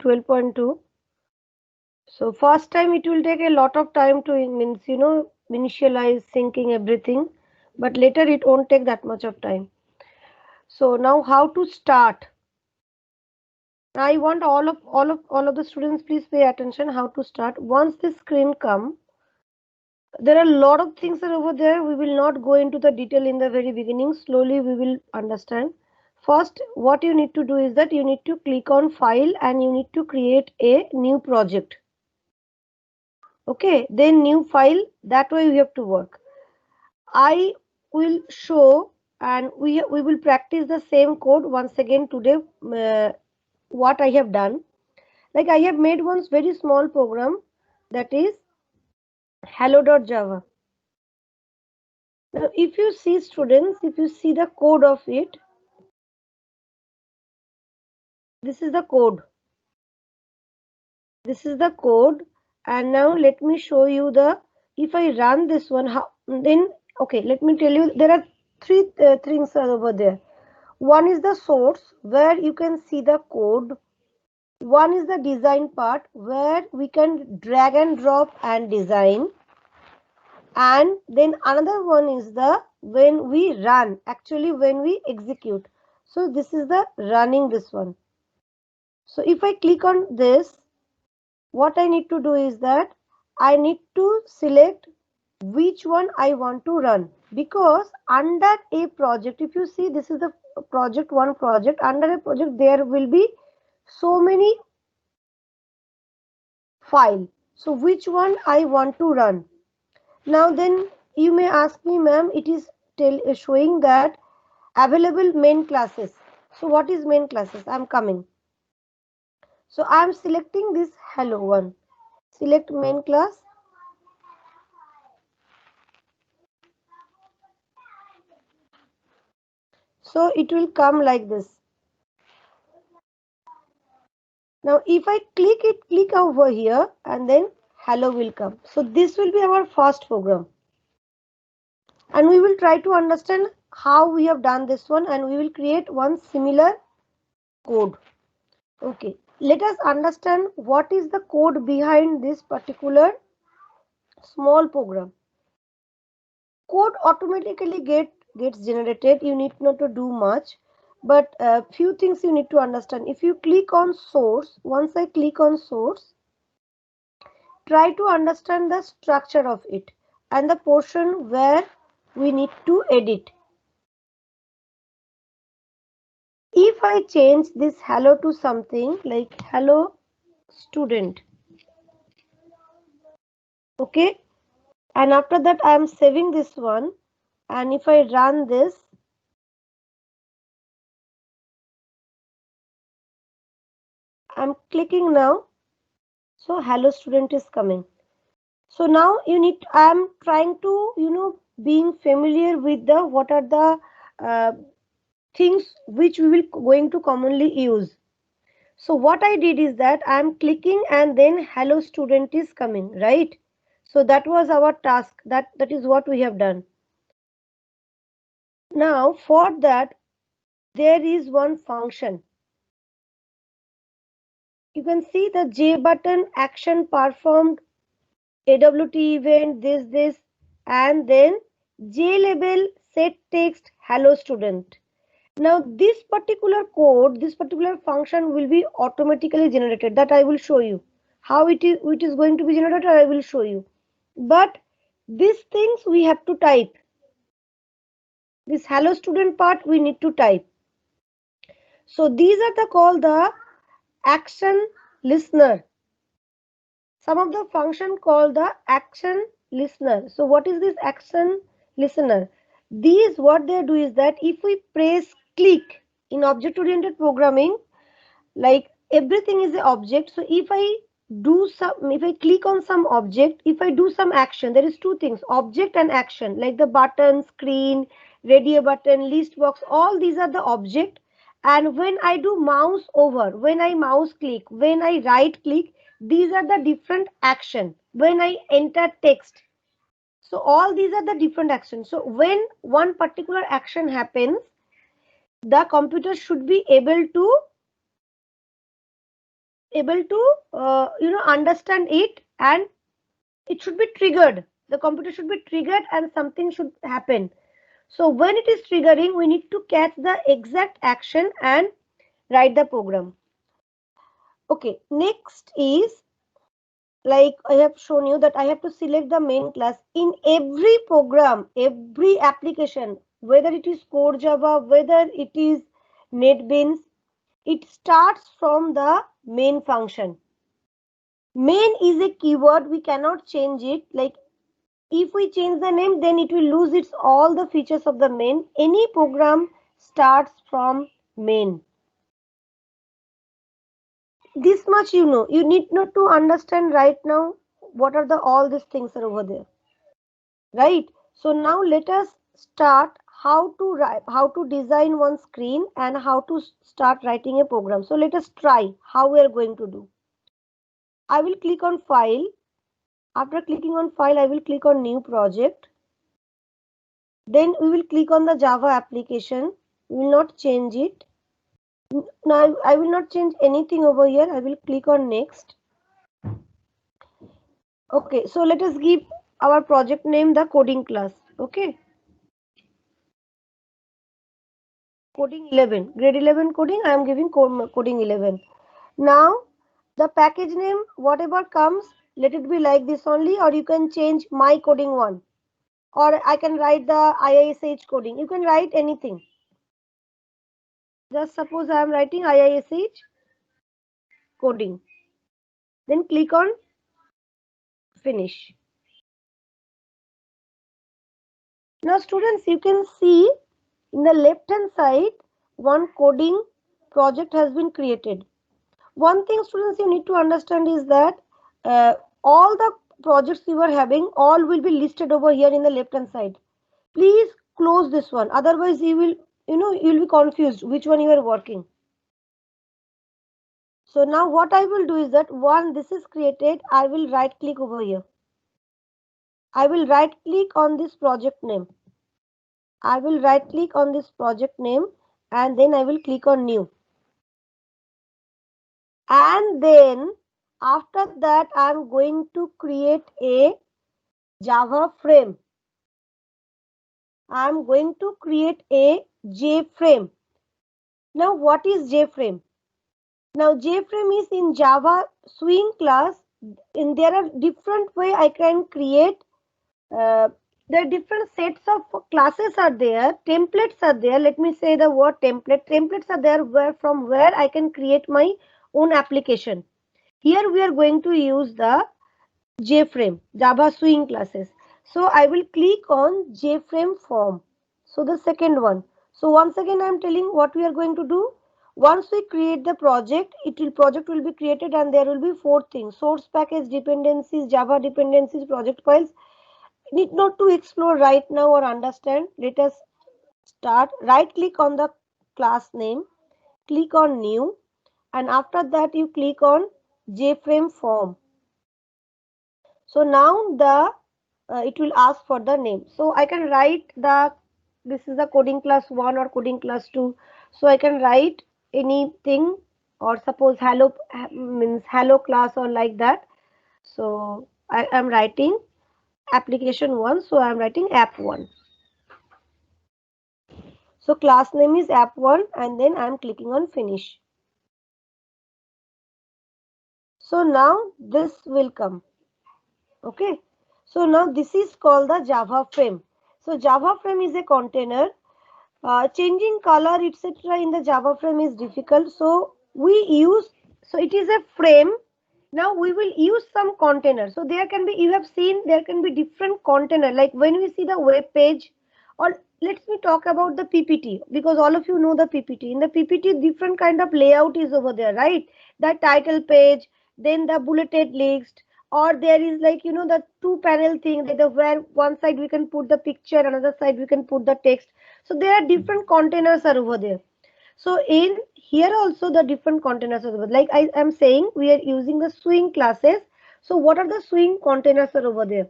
12.2. So first time it will take a lot of time to initialize, syncing everything, but later it won't take that much of time. So now how to start? I want all of the students, please pay attention how to start. Once the screen come, there are a lot of things are over there. We will not go into the detail in the very beginning. Slowly we will understand. First, what you need to do is that you need to click on file and you need to create a new project. Okay, then new file, that way we have to work. I will show and we will practice the same code once again today. What I have done, like I have made one very small program, that is hello.java. Now if you see students, if you see the code of it, this is the code. This is the code, and now let me show you the, if I run this one, how then, okay, let me tell you, there are three things over there. One is the source where you can see the code. One is the design part where we can drag and drop and design. And then another one is the when we run, actually when we execute. So this is the running, this one. So if I click on this, what I need to do is that I need to select which one I want to run, because under a project, if you see, this is the project, one project, under a project there will be so many files. So which one I want to run? Now then you may ask me, ma'am, it is showing that available main classes. So what is main classes? I'm coming. So I'm selecting this hello one. Select main class. So it will come like this. Now if I click over here, and then hello will come. So this will be our first program. And we will try to understand how we have done this one, and we will create one similar code. Okay, let us understand what is the code behind this particular small program. Code automatically gets generated. You need not to do much, but a few things you need to understand. If you click on source, once I click on source, try to understand the structure of it and the portion where we need to edit. If I change this hello to something like hello student, okay, and after that I am saving this one, and if I run this, I'm clicking now, so hello student is coming. So now you need, I am trying to being familiar with the what are the things which we will going to commonly use. So what I did is that I am clicking and then hello student is coming, right? So that was our task. That is what we have done. Now for that there is one function. You can see the J button action performed, AWT event, this, and then J label set text hello student. Now this particular code, this particular function will be automatically generated. That I will show you. How it is going to be generated, I will show you. But these things we have to type. This hello student part we need to type. So these are called the action listener. Some of the function called the action listener. So what is this action listener? These, what they do is that if we press click in object oriented programming, like everything is an object. So if I click on some object, if I do some action, there is two things, object and action, like the button, screen, radio button, list box, all these are the object. And when I do mouse over, when I mouse click, when I right click, these are the different action. When I enter text, so all these are the different actions. So when one particular action happens, the computer should be able to able to understand it, and it should be triggered. The computer should be triggered and something should happen. So when it is triggering, we need to catch the exact action and write the program. Okay, next is, like I have shown you, that I have to select the main class. In every program, every application, whether it is core Java, whether it is NetBeans, it starts from the main function. Main is a keyword, we cannot change it. Like if we change the name, then it will lose its all the features of the main. Any program starts from main. This much you know. You need not to understand right now what are the all these things are over there. Right? So now let us start how to write, how to design one screen and how to start writing a program. So let us try how we are going to do. I will click on file. After clicking on file, I will click on new project. Then we will click on the Java application. We will not change it. Now I will not change anything over here. I will click on next. Okay, so let us give our project name the coding class. Okay. Coding 11, grade 11 coding, I am giving coding 11. Now the package name, whatever comes, let it be like this only, or you can change my coding 1, or I can write the IISH coding. You can write anything. Just suppose I am writing IISH coding. Then click on finish. Now students, you can see in the left hand side, one coding project has been created. One thing students you need to understand is that all the projects you are having, all will be listed over here in the left hand side. Please close this one, otherwise you will be confused which one you are working. So now what I will do is that this is created, I will right click over here. I will right click on this project name. I will right click on this project name and then I will click on new. And then after that I am going to create a Java frame. I am going to create a JFrame. Now what is JFrame? Now JFrame is in Java Swing class. In there are different way I can create. There are different sets of classes are there. Templates are there. Let me say the word template. Templates are there from where I can create my own application. Here we are going to use the JFrame, Java Swing classes. So I will click on JFrame form. So the second one. So once again I am telling what we are going to do. Once we create the project, project will be created and there will be 4 things: source package, dependencies, Java dependencies, project files. Need not to explore right now or understand. Let us start. Right click on the class name, click on new, and after that you click on JFrame form. So now it will ask for the name. So I can write this is the coding class 1 or coding class 2. So I can write anything, or suppose hello means hello class or like that. So I am writing application 1. So I am writing app 1. So class name is app 1 and then I am clicking on finish. So now this will come. Okay. So now this is called the Java frame. So Java frame is a container. Changing color etc. in the Java frame is difficult. So it is a frame. Now we will use some container. So there can be, you have seen there can be different container, like when we see the web page, or let me talk about the PPT, because all of you know the PPT. In the PPT different kind of layout is over there, right? The title page, then the bulleted list, or there is like the 2 panel thing, that where one side we can put the picture, another side we can put the text. So there are different containers are over there. So in here also the different containers are over. Like I am saying, we are using the swing classes. So what are the swing containers are over there?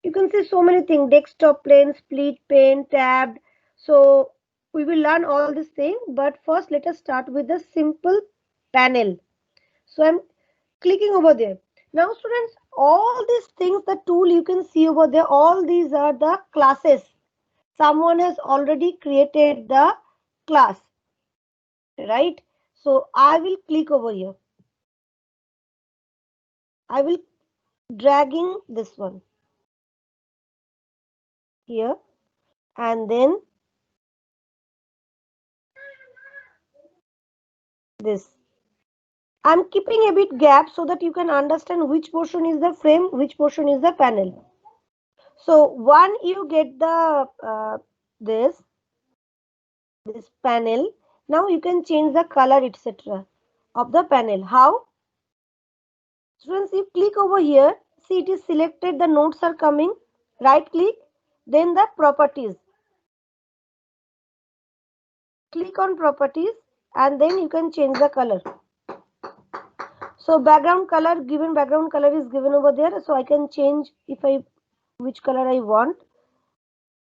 You can see so many things: desktop pane, split pane, tabbed. So we will learn all these things, but first let us start with the simple panel. So I'm clicking over there. Now students, all these things, the tool you can see over there, all these are the classes. Someone has already created the class, right? So I will click over here. I will dragging this one here, and then this. I'm keeping a bit gap so that you can understand which portion is the frame, which portion is the panel. So one, you get the this panel. Now you can change the color, etc. of the panel. How? Students, you click over here. See, it is selected. The notes are coming. Right click, then the properties. Click on properties, and then you can change the color. So background color, given background color is given over there. So I can change if I which color I want.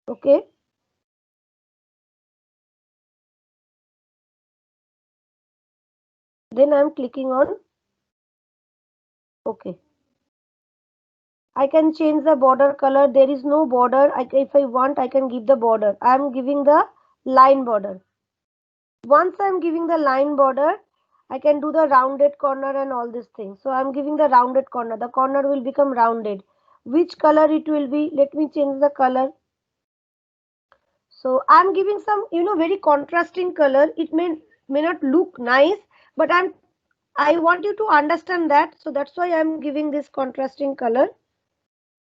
Okay. Then I'm clicking on OK. I can change the border color. There is no border. If I want, I can give the border. I'm giving the line border. Once I'm giving the line border, I can do the rounded corner and all these things. So I'm giving the rounded corner. The corner will become rounded. Which color it will be? Let me change the color. So I'm giving some, very contrasting color. It may not look nice, but I want you to understand that. So that's why I'm giving this contrasting color.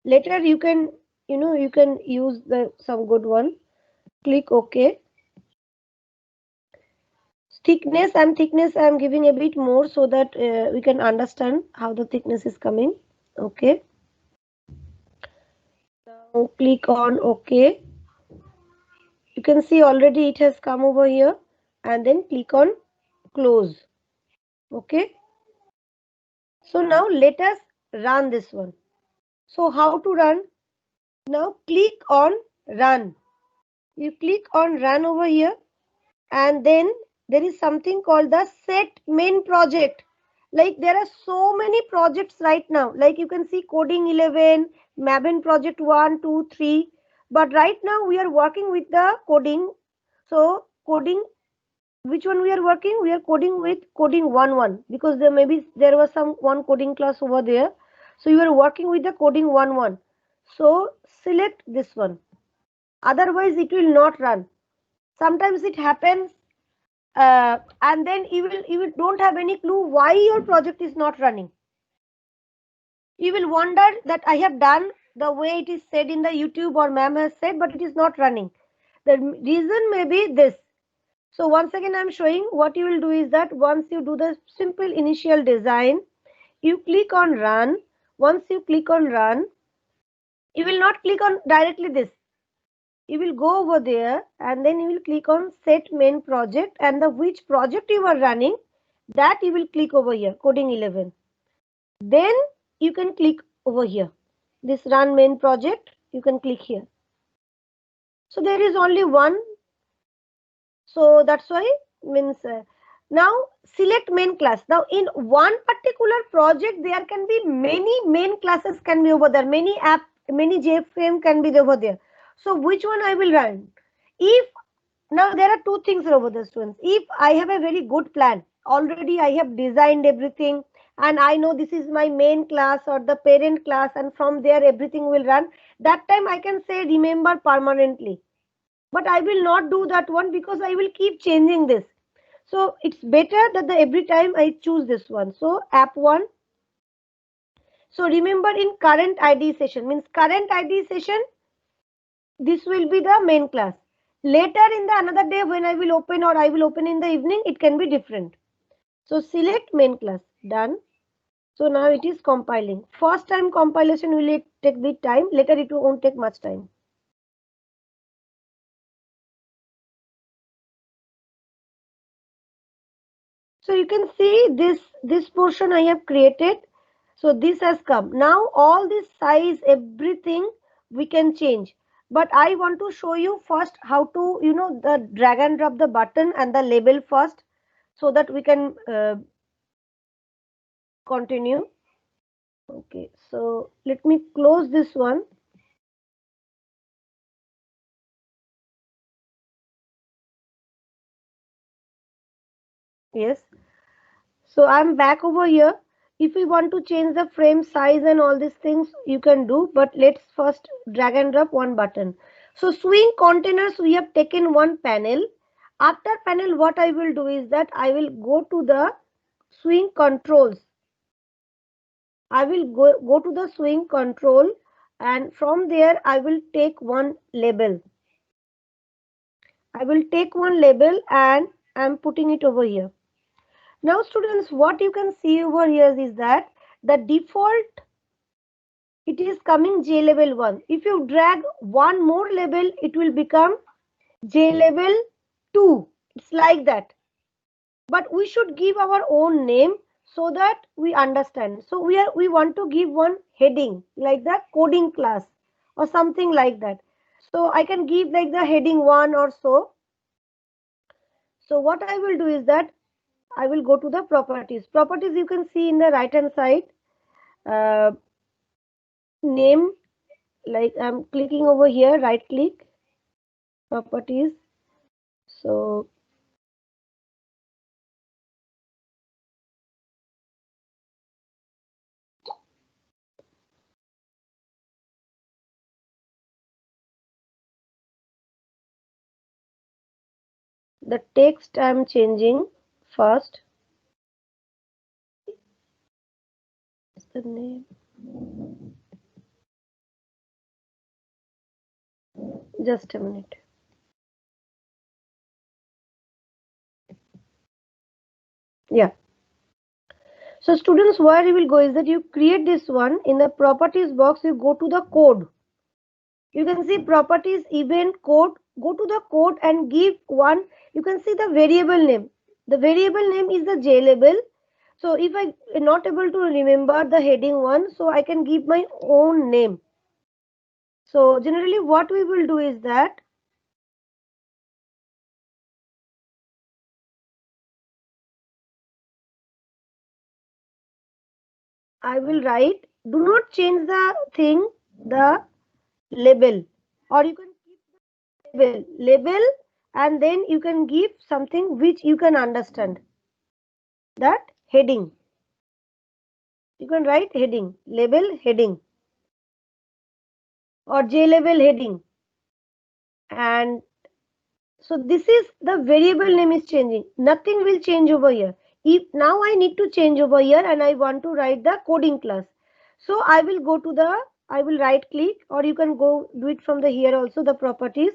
Later you can, you can use some good one. Click OK. Thickness I'm giving a bit more so that we can understand how the thickness is coming. Okay. Now click on OK. You can see already it has come over here, and then click on close. Okay. So now let us run this one. So how to run? Now click on run. You click on run over here, and then there is something called the set main project. Like there are so many projects right now. Like you can see coding 11, Maven project 1, 2, 3. But right now we are working with the coding. So coding, which one we are working? We are coding with coding 1.1 because there was some one coding class over there. So you are working with the coding 1.1. So select this one. Otherwise it will not run. Sometimes it happens, and then you will don't have any clue why your project is not running. You will wonder that I have done the way it is said in the YouTube or ma'am has said, but it is not running. The reason may be this. So once again I'm showing what you will do is that once you do the simple initial design, you click on run. Once you click on run, you will not click on directly this. You will go over there, and then you will click on set main project, and the which project you are running, that you will click over here, coding 11. Then you can click over here, this run main project, you can click here. So there is only one. So that's why means now select main class. Now in one particular project, there can be many main classes can be over there, many JFrame can be over there. So which one I will run? If now there are two things over the students. If I have a very good plan, already I have designed everything, and I know this is my main class or the parent class, and from there everything will run. That time I can say remember permanently. But I will not do that one because I will keep changing this. So it's better that every time I choose this one. So app 1. So remember in current ID session means current ID session, this will be the main class. Later in the another day when I will open or I will open in the evening, it can be different. So select main class, done. So now it is compiling. First time compilation will take bit time, later it won't take much time. So you can see this portion I have created. So this has come. Now all this size, everything we can change. But I want to show you first how to, the drag and drop the button and the label first, so that we can continue. Okay, so let me close this one. Yes, so I'm back over here. If you want to change the frame size and all these things, you can do, but let's first drag and drop one button. So swing containers, we have taken one panel. After panel, what I will do is that I will go to the swing controls. I will go to the swing control, and from there I will take one label. I will take one label and I'm putting it over here. Now students, what you can see over here is that the default, it is coming J label 1. If you drag one more label, it will become J label 2. It's like that. But we should give our own name so that we understand. So we want to give one heading like the coding class or something like that. So I can give like the heading 1 or so. So what I will do is that I will go to the properties. Properties you can see in the right hand side. Name, like I'm clicking over here, right click, properties. So the text I'm changing first. Is the name? Just a minute. Yeah. So students, where you will go is that you create this one in the properties box. You go to the code. You can see properties, event, code. Go to the code and give one. You can see the variable name. The variable name is the JLabel. So if I am not able to remember the heading one, so I can give my own name. So generally what we will do is that I will write, do not change the thing, the label, or you can keep the label, and then you can give something which you can understand, that heading. You can write heading, label heading, or J label heading. And so this is the variable name is changing. Nothing will change over here. If now I need to change over here and I want to write the coding class. So I will go to the, I will right click, or you can go do it from the here also, the properties.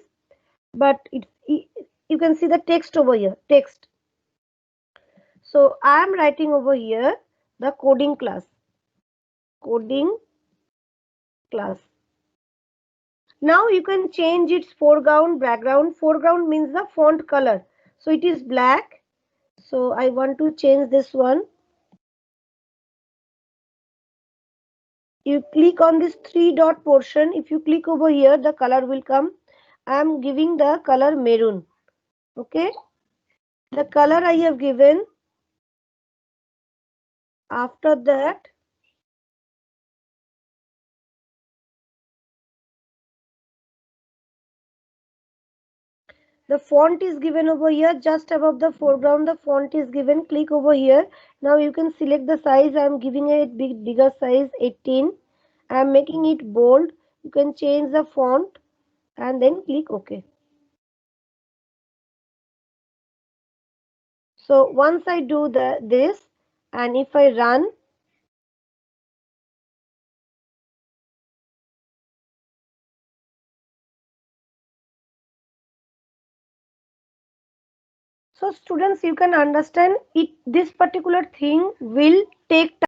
But you can see the text over here, text. So I am writing over here the coding class, coding class. Now you can change its foreground, background. Foreground means the font color. So it is black. So I want to change this one. You click on this three dot portion. If you click over here, the color will come. I am giving the color maroon. Okay. The color I have given. After that, the font is given over here, just above the foreground. The font is given. Click over here. Now you can select the size. I am giving it bigger size, 18. I am making it bold. You can change the font and then click OK. So once I do this, and if I run, so students, you can understand it. This particular thing will take time.